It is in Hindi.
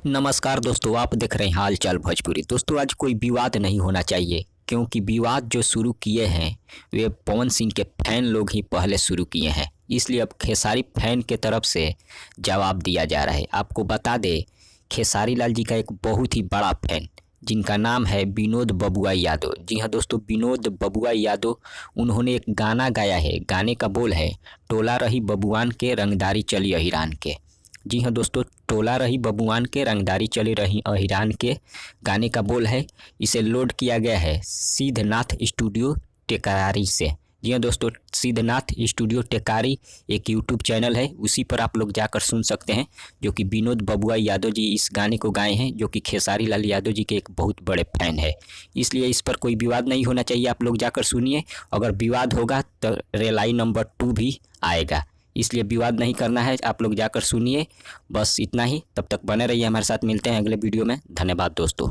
नमस्कार दोस्तों, आप देख रहे हैं हाल चाल भोजपुरी। दोस्तों, आज कोई विवाद नहीं होना चाहिए क्योंकि विवाद जो शुरू किए हैं वे पवन सिंह के फैन लोग ही पहले शुरू किए हैं। इसलिए अब खेसारी फैन के तरफ से जवाब दिया जा रहा है। आपको बता दें, खेसारी लाल जी का एक बहुत ही बड़ा फैन जिनका नाम है विनोद बबुआ यादव। जी हाँ दोस्तों, विनोद बबुआ यादव उन्होंने एक गाना गाया है। गाने का बोल है, टोला रही बबुआन के रंगदारी चली अहिरान के। जी हाँ दोस्तों, टोला रही बबुआन के रंगदारी चली रही अहिरान के गाने का बोल है। इसे लोड किया गया है सिद्धनाथ स्टूडियो टेकारी से। जी हाँ दोस्तों, सिद्धनाथ स्टूडियो टेकारी एक यूट्यूब चैनल है, उसी पर आप लोग जाकर सुन सकते हैं, जो कि विनोद बबुआ यादव जी इस गाने को गाए हैं, जो कि खेसारी लाल यादव जी के एक बहुत बड़े फैन है। इसलिए इस पर कोई विवाद नहीं होना चाहिए। आप लोग जाकर सुनिए। अगर विवाद होगा तो रेलाई नंबर 2 भी आएगा, इसलिए विवाद नहीं करना है। आप लोग जाकर सुनिए। बस इतना ही। तब तक बने रहिए हमारे साथ। मिलते हैं अगले वीडियो में। धन्यवाद दोस्तों।